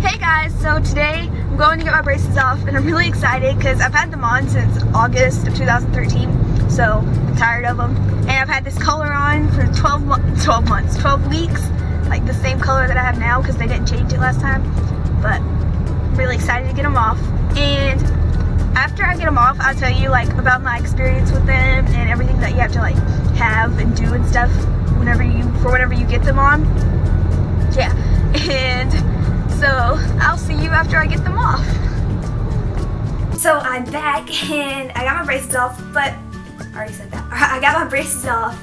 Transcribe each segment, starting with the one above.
Hey guys, so today I'm going to get my braces off and I'm really excited because I've had them on since August of 2013, so I'm tired of them. And I've had this color on for 12 weeks, like the same color that I have now because they didn't change it last time. But I'm really excited to get them off. And after I get them off, I'll tell you like about my experience with them and everything that you have to like have and do and stuff whenever you get them on. Yeah, and so I'll see you after I get them off. So I'm back and I got my braces off, but I already said that. I got my braces off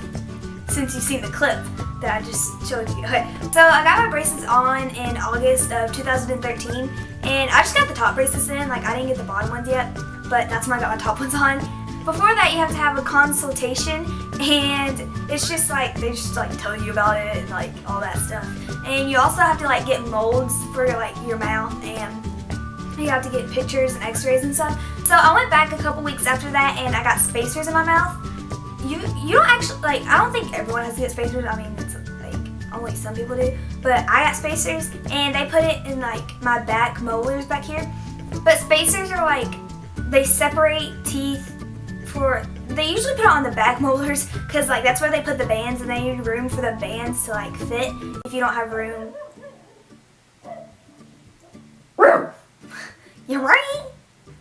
since you've seen the clip that I just showed you. Okay, so I got my braces on in August of 2013 and I just got the top braces in, like I didn't get the bottom ones yet, but that's when I got my top ones on. Before that you have to have a consultation and it's just like, they just like tell you about it and like all that stuff. And you also have to like get molds for like your mouth and you have to get pictures and x-rays and stuff. So I went back a couple weeks after that and I got spacers in my mouth. You don't actually, like I don't think everyone has to get spacers, I mean it's like only some people do. But I got spacers and they put it in like my back molars back here. But spacers are like, they separate teeth. They usually put it on the back molars because like that's where they put the bands and they need room for the bands to like fit if you don't have room. You're right.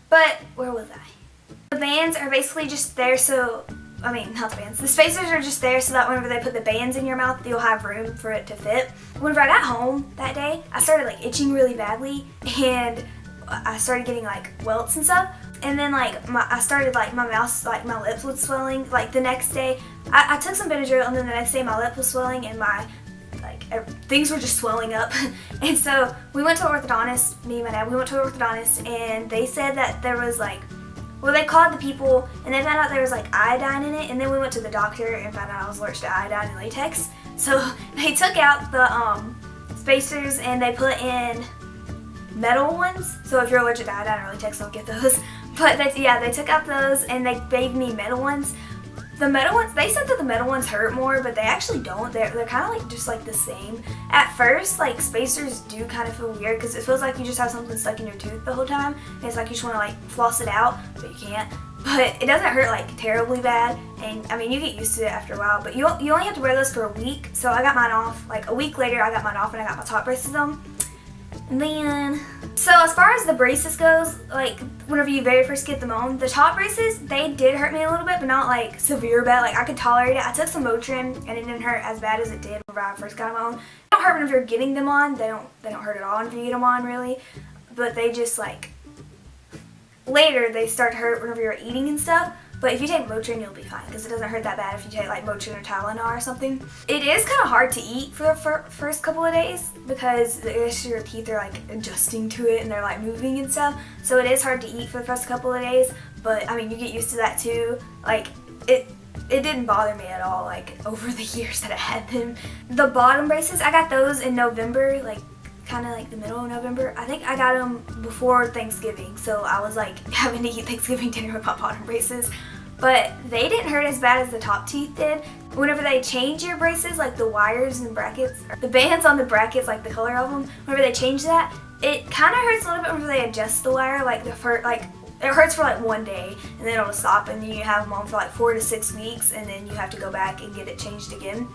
But where was I? The bands are basically just there so, I mean not the bands, the spacers are just there so that whenever they put the bands in your mouth you'll have room for it to fit. Whenever I got home that day I started like itching really badly and I started getting like welts and stuff. And then like I started like my mouth, like my lips was swelling. Like the next day, I took some Benadryl and then the next day my lip was swelling and my things were just swelling up. And so we went to an orthodontist, me and my dad, we went to an orthodontist and they said that there was like, well they called the people and they found out there was like iodine in it and then we went to the doctor and found out I was allergic to iodine and latex. So they took out the spacers and they put in metal ones. So if you're allergic to iodine or latex, don't get those. But they took out those and they gave me metal ones. The metal ones, they said that the metal ones hurt more, but they actually don't. They're kind of like just like the same. At first, like spacers do kind of feel weird because it feels like you just have something stuck in your tooth the whole time. And it's like you just want to like floss it out, but you can't. But it doesn't hurt like terribly bad. And I mean, you get used to it after a while, but you only have to wear those for a week. So I got mine off, like a week later I got mine off and I got my top braces on. And then, so as far as the braces goes, like whenever you very first get them on, the top braces, they did hurt me a little bit, but not like severe bad. Like I could tolerate it. I took some Motrin and it didn't hurt as bad as it did whenever I first got them on. They don't hurt whenever you're getting them on. They don't hurt at all whenever you get them on really. But they just like, later they start to hurt whenever you're eating and stuff. But if you take Motrin, you'll be fine because it doesn't hurt that bad if you take like Motrin or Tylenol or something. It is kind of hard to eat for the first couple of days because your teeth are like adjusting to it and they're like moving and stuff. So it is hard to eat for the first couple of days. But I mean, you get used to that too. Like it didn't bother me at all like over the years that I had them. The bottom braces, I got those in November, like kind of like the middle of November. I think I got them before Thanksgiving, so I was like having to eat Thanksgiving dinner with my bottom braces. But they didn't hurt as bad as the top teeth did. Whenever they change your braces, like the wires and brackets, the bands on the brackets, like the color of them, whenever they change that, it kind of hurts a little bit whenever they adjust the wire, like it hurts for like one day and then it'll stop and then you have them on for like 4 to 6 weeks and then you have to go back and get it changed again.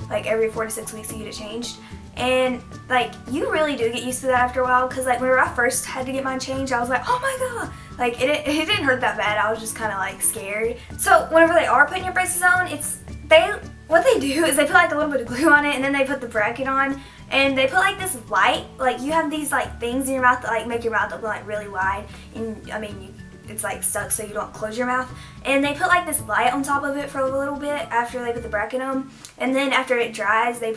Like every 4 to 6 weeks you get it changed. And like you really do get used to that after a while because like whenever I first had to get mine changed I was like, oh my god, like it didn't hurt that bad. I was just kind of like scared. So whenever they are putting your braces on, what they do is they put like a little bit of glue on it and then they put the bracket on and they put like this light, like you have these like things in your mouth that like make your mouth open like really wide and I mean it's like stuck so you don't close your mouth. And they put like this light on top of it for a little bit after they put the bracket on. And then after it dries, they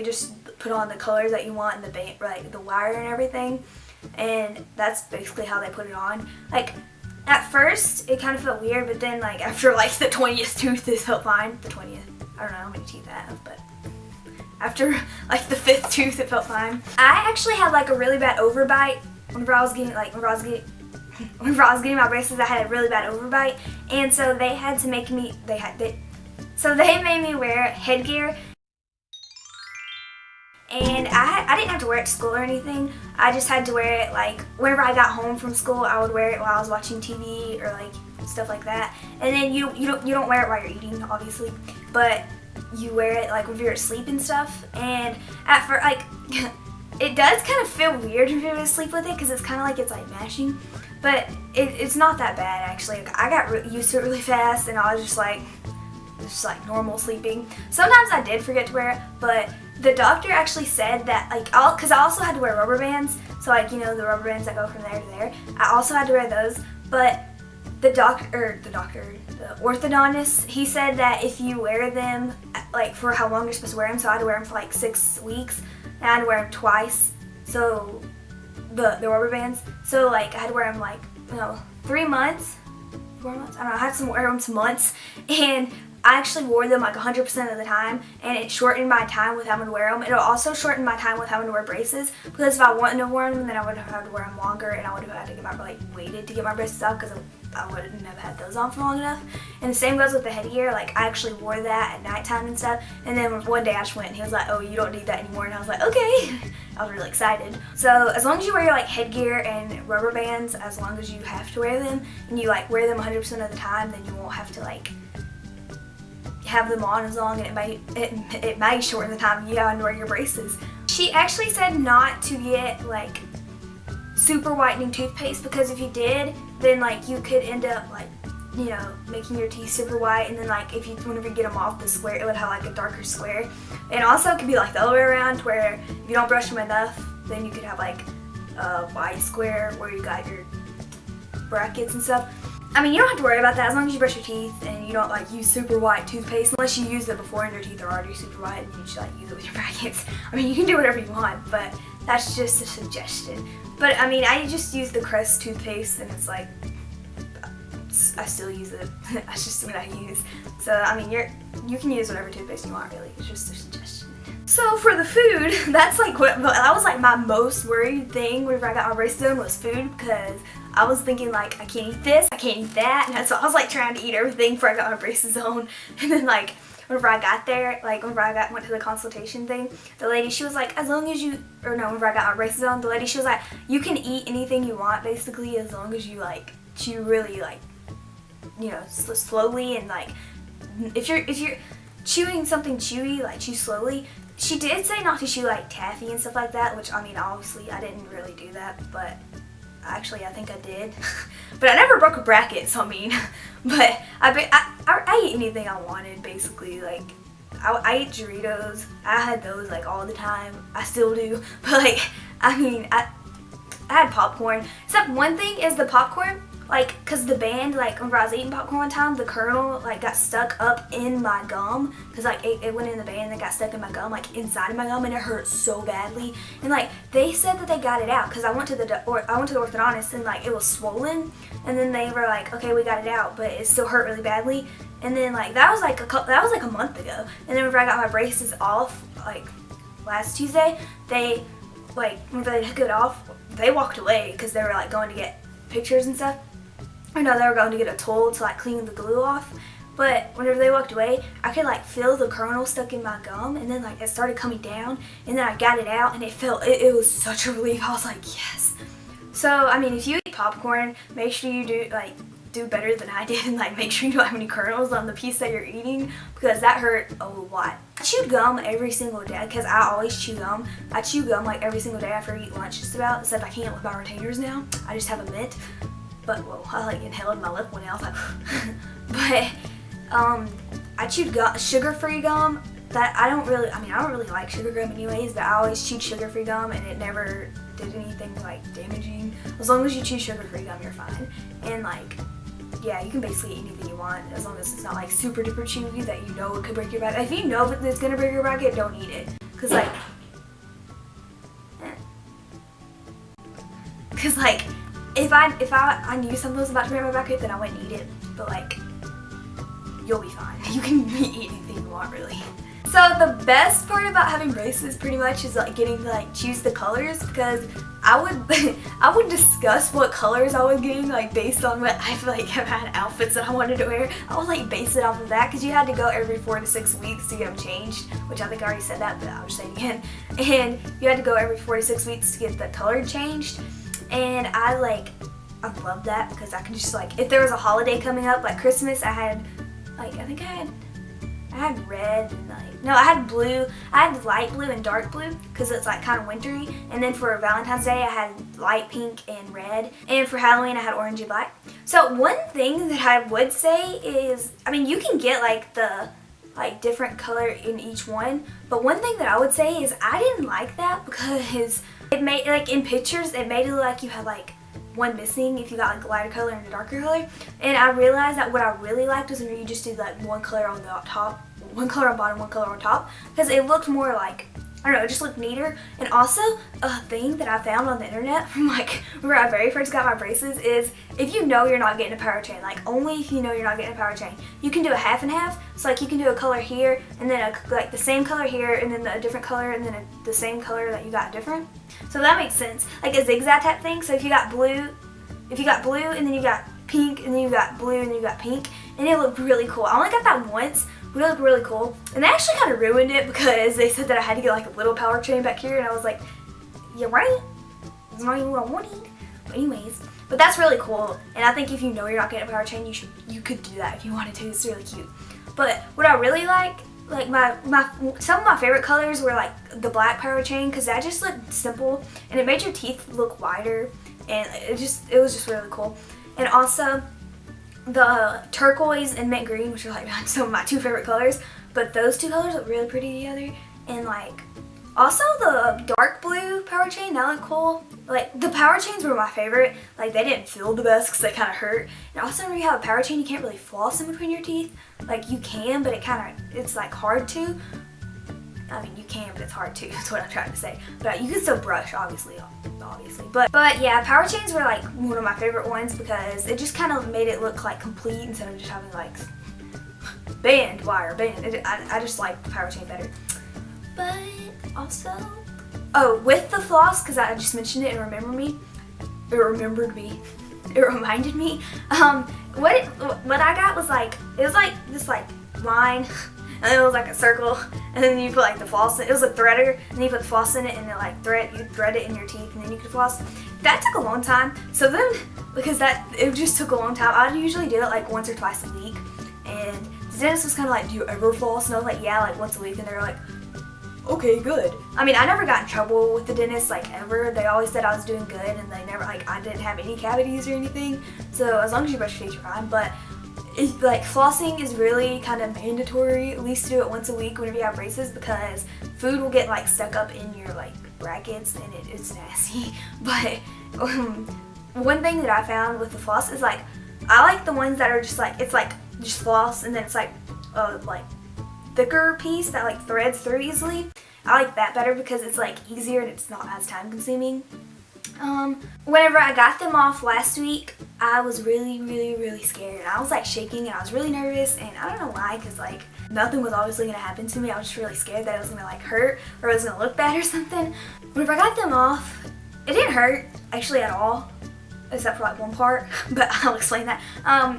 just put on the colors that you want and the wire and everything. And that's basically how they put it on. Like at first it kind of felt weird, but then like after like the 20th tooth it felt fine. The 20th, I don't know how many teeth I have, but after like the 5th tooth it felt fine. I actually had like a really bad overbite whenever I was getting my braces. I had a really bad overbite, and so they had to make me. So they made me wear headgear, and I didn't have to wear it to school or anything. I just had to wear it like whenever I got home from school. I would wear it while I was watching TV or like stuff like that. And then you don't wear it while you're eating, obviously, but you wear it like when you're asleep and stuff. And at first, like it does kind of feel weird when you're asleep with it because it's kind of like it's like mashing, but it's not that bad actually. Like, I got used to it really fast, and I was just like normal sleeping. Sometimes I did forget to wear it, but the doctor actually said that like because I also had to wear rubber bands, so like the rubber bands that go from there to there. I also had to wear those, but the orthodontist, he said that if you wear them like for how long you're supposed to wear them, so I had to wear them for like 6 weeks, and I had to wear them twice. So the rubber bands, so like I had to wear them like 3 months, 4 months. I don't know. I had to wear them some months, and I actually wore them like 100% of the time, and it shortened my time with having to wear them. It'll also shorten my time with having to wear braces, because if I wanted to wear them, then I would have had to wear them longer, and I would have had to get my waited to get my braces out because I wouldn't have had those on for long enough. And the same goes with the headgear. Like I actually wore that at nighttime and stuff, and then one day I just went and he was like, "Oh, you don't need that anymore," and I was like, "Okay." I was really excited. So as long as you wear your like headgear and rubber bands, as long as you have to wear them, and you like wear them 100% of the time, then you won't have to like have them on as long, and it may shorten the time you have to wear your braces. She actually said not to get like super whitening toothpaste, because if you did, then like you could end up like making your teeth super white, and then like whenever you get them off the square, it would have like a darker square. And also it could be like the other way around, where if you don't brush them enough, then you could have like a white square where you got your brackets and stuff. I mean, you don't have to worry about that as long as you brush your teeth and you don't like use super white toothpaste, unless you use it before and your teeth are already super white and you should like use it with your brackets. I mean, you can do whatever you want, but that's just a suggestion. But I mean, I just use the Crest toothpaste, and it's like I still use it. That's just what I use. So I mean, you can use whatever toothpaste you want, really. It's just a suggestion. So for the food, that was like my most worried thing whenever I got my braces done was food, because I was thinking like I can't eat this, I can't eat that, and so I was like trying to eat everything before I got my braces on. And then like whenever I got there, like whenever I went to the consultation thing, the lady, she was like, whenever I got my braces on, the lady, she was like, you can eat anything you want basically, as long as you like chew really like slowly, and like if you're chewing something chewy, like chew slowly. She did say not to chew like taffy and stuff like that, which I mean obviously I didn't really do that, but actually I think I did. But I never broke a bracket, so I mean, but I ate anything I wanted basically. Like I ate Doritos, I had those like all the time, I still do, but like I mean I had popcorn, except one thing is the popcorn, like, cause the band, like, whenever I was eating popcorn one time, the kernel, like, got stuck up in my gum, cause, like, it went in the band and it got stuck in my gum, like, inside of my gum, and it hurt so badly. And, like, they said that they got it out, cause I went to the orthodontist, and, like, it was swollen, and then they were like, okay, we got it out, but it still hurt really badly. And then, like, that was like a month ago. And then whenever I got my braces off, like, last Tuesday, whenever they took it off, they walked away, cause they were, like, going to get pictures and stuff. Or no, they were going to get a tool to like clean the glue off. But whenever they walked away, I could like feel the kernel stuck in my gum, and then like it started coming down, and then I got it out, and it was such a relief. I was like, yes. So I mean, if you eat popcorn, make sure you do better than I did, and like make sure you don't have any kernels on the piece that you're eating, because that hurt a lot. I chew gum every single day, because I always chew gum. I chew gum like every single day after I eat lunch just about, except I can't with my retainers now. I just have a mint. But well, I like inhaled my lip one out. But I chewed sugar-free gum. That I don't really like sugar gum anyways. But I always chewed sugar-free gum, and it never did anything like damaging. As long as you chew sugar-free gum, you're fine. And like, yeah, you can basically eat anything you want as long as it's not like super duper chewy that you know it could break your bracket. If you know that it's gonna break your bracket, don't eat it. Cause like. If I knew something was about to break my bracket, then I wouldn't eat it. But like, you'll be fine. You can eat anything you want, really. So the best part about having braces pretty much is like getting to like choose the colors, because I would I would discuss what colors I was getting, like based on what I like have had outfits that I wanted to wear. I would like base it off of that, because you had to go every 4 to 6 weeks to get them changed, which I think I already said that, but I'll just say it again. And you had to go every 4 to 6 weeks to get the color changed, and I love that, because I can just like, if there was a holiday coming up like Christmas, I had like, I think I had red and like, no, I had blue. I had light blue and dark blue because it's like kind of wintry. And then for Valentine's Day, I had light pink and red. And for Halloween, I had orange and black. So one thing that I would say is, I mean, you can get like the like different color in each one. But one thing that I would say is I didn't like that, because it made, like in pictures, it made it look like you had like one missing if you got like a lighter color and a darker color. And I realized that what I really liked was when you just did like one color on the top, one color on bottom, one color on top, because it looked more like, I don't know, it just looked neater. And also a thing that I found on the internet from like where I very first got my braces is, if you know you're not getting a power chain, like only if you know you're not getting a power chain, you can do a half and half. So like you can do a color here and then like the same color here and then a different color and then the same color that you got different. So that makes sense, like a zigzag type thing. So if you got blue and then you got pink and then you got blue and then you got pink, and it looked really cool. I only got that once, but it looked really cool. And they actually kind of ruined it, because they said that I had to get like a little power chain back here, and I was like, you're right, it's not even what I wanted. But anyways, but that's really cool. And I think if you know you're not getting a power chain, you could do that if you wanted to. It's really cute. But what I really like some of my favorite colors were like the black power chain, because that just looked simple and it made your teeth look wider, and it was just really cool. And also the turquoise and mint green, which are like some of my 2 favorite colors, but those 2 colors look really pretty together. And like also the dark blue power chain, that looked cool. Like the power chains were my favorite. Like they didn't feel the best because they kind of hurt. And also when you have a power chain, you can't really floss in between your teeth. Like you can, but it's like hard to. I mean, you can, but it's hard to. That's what I'm trying to say. But you can still brush, obviously. But yeah, power chains were like one of my favorite ones, because it just kind of made it look like complete instead of just having like band. I just like the power chain better. But also, oh, with the floss, because I just mentioned it and it reminded me. What I got was like, it was like this like line, and it was like a circle, and then you put like the floss in it. It was a threader, and then you put the floss in it, and then like you thread it in your teeth, and then you could floss. That took a long time. So then, because it just took a long time, I'd usually do it like once or twice a week. And the dentist was kind of like, do you ever floss? And I was like, yeah, like once a week. And they were like, okay, good. I mean, I never got in trouble with the dentist, like ever. They always said I was doing good, and they never, like, I didn't have any cavities or anything. So as long as you brush your teeth, you're fine. But like flossing is really kind of mandatory, at least to do it once a week whenever you have braces, because food will get like stuck up in your like brackets, and it's nasty. But one thing that I found with the floss is like, I like the ones that are just like, it's like just floss, and then it's like thicker piece that like threads through easily. I like that better because it's like easier and it's not as time consuming. Whenever I got them off last week, I was really scared. I was like shaking and I was really nervous, and I don't know why, because like nothing was obviously going to happen to me. I was just really scared that it was going to like hurt or it was going to look bad or something. Whenever I got them off, it didn't hurt actually at all, except for like one part, but I'll explain that.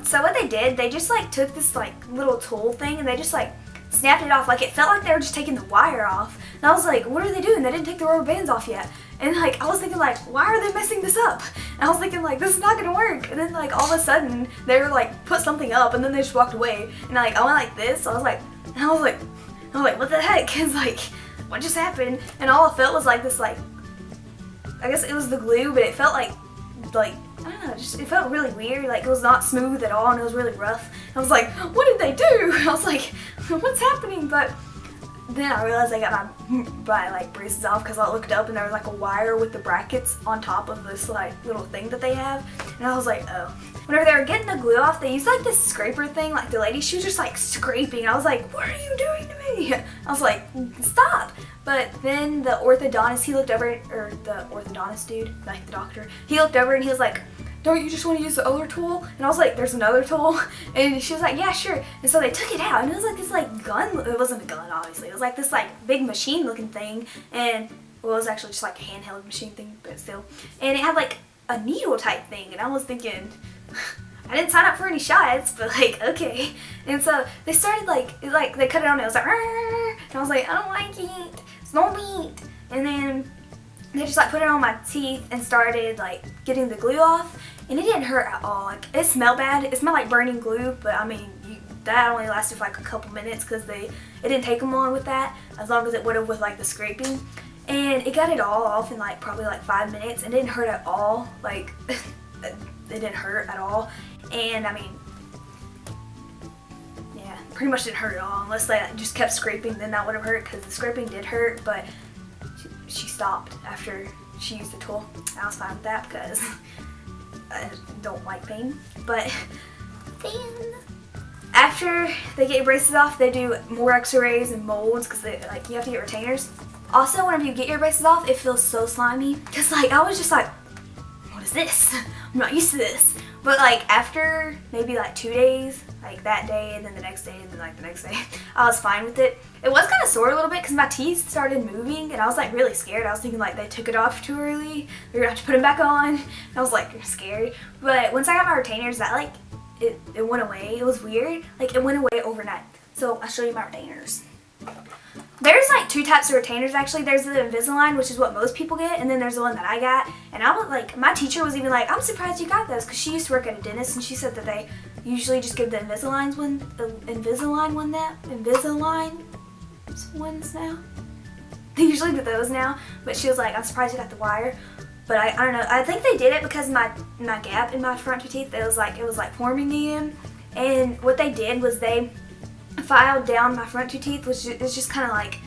So what they did, they just like took this like little tool thing and they just like snapped it off. Like it felt like they were just taking the wire off. And I was like, what are they doing? They didn't take the rubber bands off yet. And like I was thinking like, why are they messing this up? And I was thinking like, this is not gonna work. And then like all of a sudden they were like put something up, and then they just walked away. And like I went like this. I was like, what the heck? Cause like, what just happened? And all I felt was like this like, I guess it was the glue, but it felt like I don't know, just it felt really weird. Like it was not smooth at all, and it was really rough. I was like, what did they do? I was like, what's happening? But then I realized I got my like braces off because I looked up and there was like a wire with the brackets on top of this like little thing that they have, and I was like, oh. Whenever they were getting the glue off, they used like this scraper thing. Like the lady, she was just like scraping. I was like, what are you doing to me? I was like, stop. But then the orthodontist, he looked over, or the orthodontist dude, like the doctor, he looked over and he was like, don't you just want to use the other tool? And I was like, there's another tool? And she was like, yeah, sure. And so they took it out, and it was like this like gun. It wasn't a gun, obviously. It was like this like big machine looking thing. And Well, it was actually just like a handheld machine thing, but still. And it had like a needle type thing, and I was thinking, I didn't sign up for any shots, but like, okay. And so they started like they cut it on, and it was like, "Rrr," and I was like, I don't like it, it's no meat. And then they just like put it on my teeth and started like getting the glue off, and it didn't hurt at all. Like, it smelled bad, it smelled like burning glue, but I mean, that only lasted for like a couple minutes because it didn't take them long with that, as long as it would have with like the scraping. And it got it all off in like probably like 5 minutes, and it didn't hurt at all. Like, it didn't hurt at all. And I mean, yeah, pretty much didn't hurt at all, unless they just kept scraping, then that would have hurt, because the scraping did hurt, but she stopped after she used the tool. I was fine with that because I don't like pain. But then after they get your braces off, they do more x-rays and molds, because like you have to get retainers. Also, whenever you get your braces off, it feels so slimy, because like I was just like, what is this? I'm not used to this. But like after maybe like 2 days, like that day and then the next day and then like the next day, I was fine with it. It was kind of sore a little bit because my teeth started moving, and I was like really scared. I was thinking like they took it off too early, we were gonna have to put them back on. And I was like scared. But once I got my retainers, that like it went away. It was weird. Like, it went away overnight. So I'll show you my retainers. There's like 2 types of retainers actually. There's the Invisalign, which is what most people get, and then there's the one that I got. And I was like, my teacher was even like, I'm surprised you got those, because she used to work at a dentist, and she said that they usually just give the Invisalign ones now. They usually do those now, but she was like, I'm surprised you got the wire. But I don't know. I think they did it because my gap in my front 2 teeth, it was like forming again. And what they did was they filed down my front 2 teeth, which is just kind of like,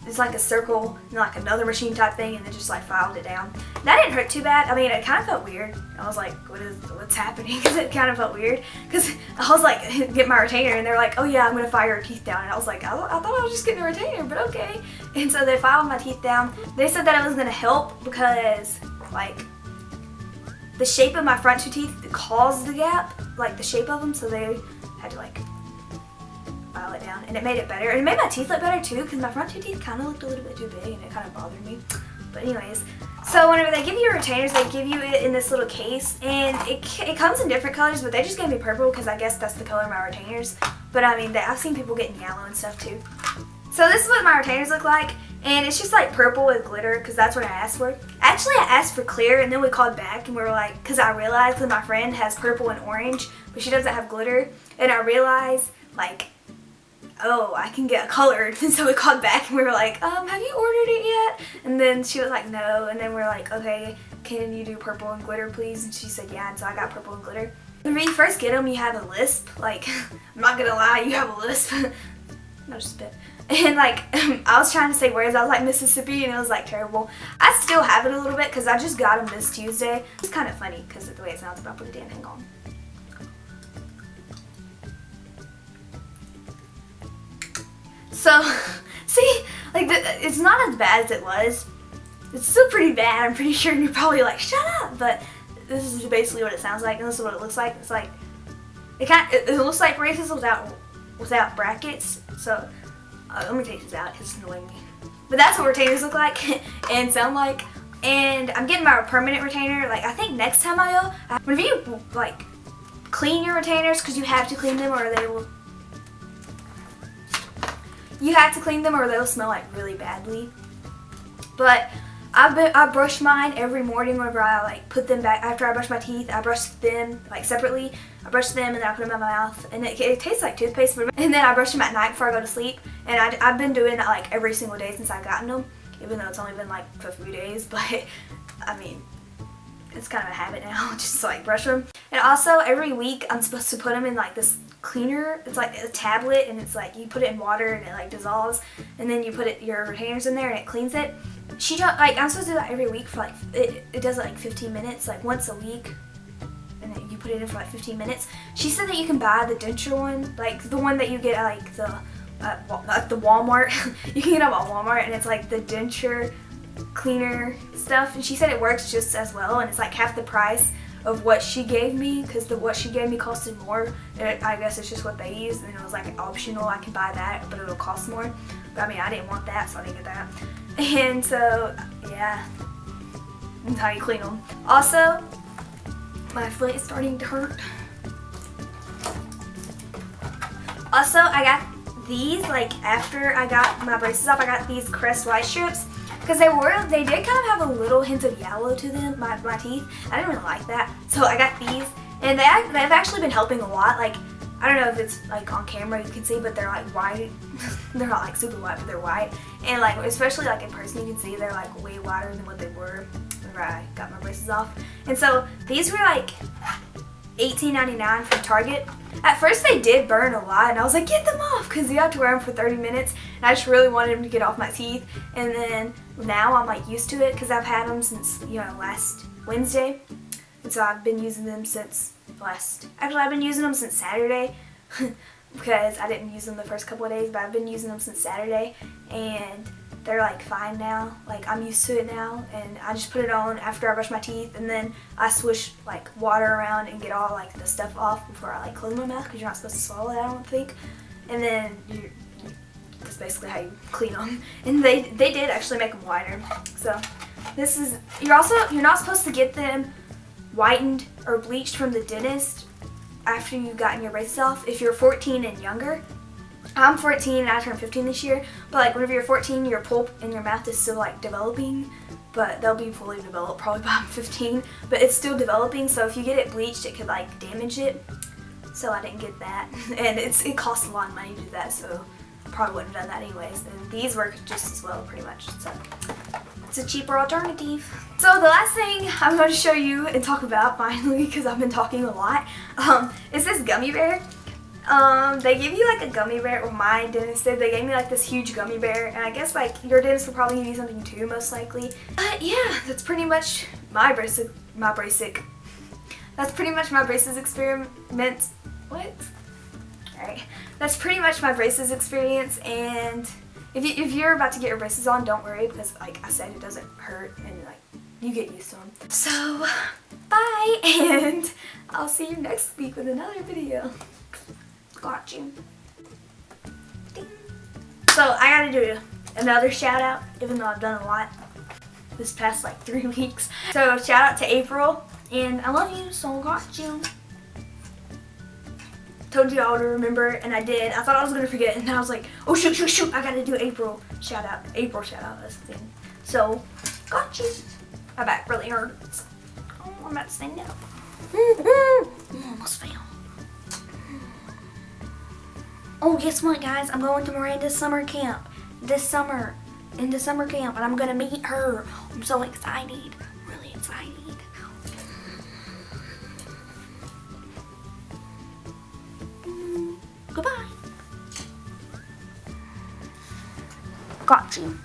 it's like a circle and like another machine type thing, and then just like filed it down. That didn't hurt too bad. I mean, it kind of felt weird. I was like, what's happening? Because it kind of felt weird. Because I was like, get my retainer, and they're like, oh yeah, I'm going to file your teeth down. And I was like, I thought I was just getting a retainer, but okay. And so they filed my teeth down. They said that it was going to help because like the shape of my front 2 teeth caused the gap, like the shape of them, so they had to like file it down, and it made it better. And it made my teeth look better too, because my front 2 teeth kind of looked a little bit too big, and it kind of bothered me. But anyways, so whenever they give you retainers, they give you it in this little case, and it comes in different colors, but they just gave me purple because I guess that's the color of my retainers. But I mean, I've seen people getting yellow and stuff too. So this is what my retainers look like, and it's just like purple with glitter, because that's what I asked for. Actually, I asked for clear, and then we called back, and we were like, because I realized that my friend has purple and orange, but she doesn't have glitter, and I realized like, oh, I can get colored. And so we called back, and we were like, have you ordered it yet? And then she was like, no. And then we were like, okay, can you do purple and glitter please? And she said yeah, and so I got purple and glitter. When you first get them, you have a lisp. Like, I'm not gonna lie, you have a lisp. No, just spit. And like, I was trying to say words, I was like Mississippi, and it was like terrible. I still have it a little bit because I just got them this Tuesday. It's kind of funny because of the way it sounds, but I'll put it in. Hang on. So, see, like, it's not as bad as it was. It's still pretty bad, I'm pretty sure, and you're probably like, shut up! But this is basically what it sounds like, and this is what it looks like. It's like, it looks like braces without brackets. So, let me take this out, it's annoying me. But that's what retainers look like and sound like. And I'm getting my permanent retainer. Like, I think next time I go, whenever you like clean your retainers, because you have to clean them or they will. You have to clean them or they'll smell like really badly. But I brush mine every morning whenever I like put them back. After I brush my teeth, I brush them like separately. I brush them and then I put them in my mouth, and it tastes like toothpaste. And then I brush them at night before I go to sleep. And I've been doing that like every single day since I've gotten them, even though it's only been like a few days. But I mean, it's kind of a habit now, just to like brush them. And also every week I'm supposed to put them in like this cleaner. It's like a tablet, and it's like you put it in water and it like dissolves, and then you put your retainers in there and it cleans it. She don't like, I'm supposed to do that every week for like it does it like 15 minutes, like once a week, and then you put it in for like 15 minutes. She said that you can buy the denture one, like the one that you get at like the Walmart. You can get them at Walmart, and it's like the denture cleaner stuff, and she said it works just as well, and it's like half the price of what she gave me, because what she gave me costed more. I guess it's just what they use, and it was like optional. I can buy that, but it'll cost more. But I mean, I didn't want that, so I didn't get that. And so, yeah, that's how you clean them. Also, my foot is starting to hurt. Also, I got these, like, after I got my braces off, I got these Crest White strips. Because they did kind of have a little hint of yellow to them, my teeth. I didn't really like that. So I got these, and they've actually been helping a lot. Like, I don't know if it's like on camera you can see, but they're like white. They're not like super white, but they're white. And like, especially like in person you can see they're like way whiter than what they were whenever I got my braces off. And so these were like $18.99 from Target. At first they did burn a lot, and I was like, get them off, because you have to wear them for 30 minutes. And I just really wanted them to get off my teeth. And then now I'm like used to it, because I've had them since, you know, last Wednesday. And so I've been using them since I've been using them since Saturday. Because I didn't use them the first couple of days, but I've been using them since Saturday. And they're like fine now. Like, I'm used to it now, and I just put it on after I brush my teeth, and then I swish like water around and get all like the stuff off before I like close my mouth, because you're not supposed to swallow it, I don't think. And then that's basically how you clean them. And they did actually make them whiter. So this is, you're not supposed to get them whitened or bleached from the dentist after you've gotten your braces off if you're 14 and younger. I'm 14 and I turned 15 this year, but like whenever you're 14, your pulp in your mouth is still like developing, but they'll be fully developed probably by 15, but it's still developing, so if you get it bleached, it could like damage it. So I didn't get that, and it costs a lot of money to do that, so I probably wouldn't have done that anyways. And these work just as well, pretty much, so it's a cheaper alternative. So the last thing I'm going to show you and talk about finally, because I've been talking a lot, is this gummy bear. They give you like a gummy bear, or my dentist did. They gave me like this huge gummy bear, and I guess like your dentist will probably give you something too, most likely. But yeah, that's pretty much my braces experiment. What? Alright, that's pretty much my braces experience, and if you're about to get your braces on, don't worry, because like I said, it doesn't hurt, and like you get used to them. So, bye, and I'll see you next week with another video. Got you. Ding. So I gotta do another shout out, even though I've done a lot this past like 3 weeks. So shout out to April, and I love you, so got you. Told you all to remember, and I did. I thought I was gonna forget, and then I was like, oh shoot, I gotta do April shout out. That's the thing. So got you. My back really hurts. Oh, I'm about to stand up. Almost fell. Oh, guess what, guys? I'm going to Miranda's summer camp this summer, into summer camp, and I'm gonna meet her. I'm so excited, really excited. Goodbye. Got you.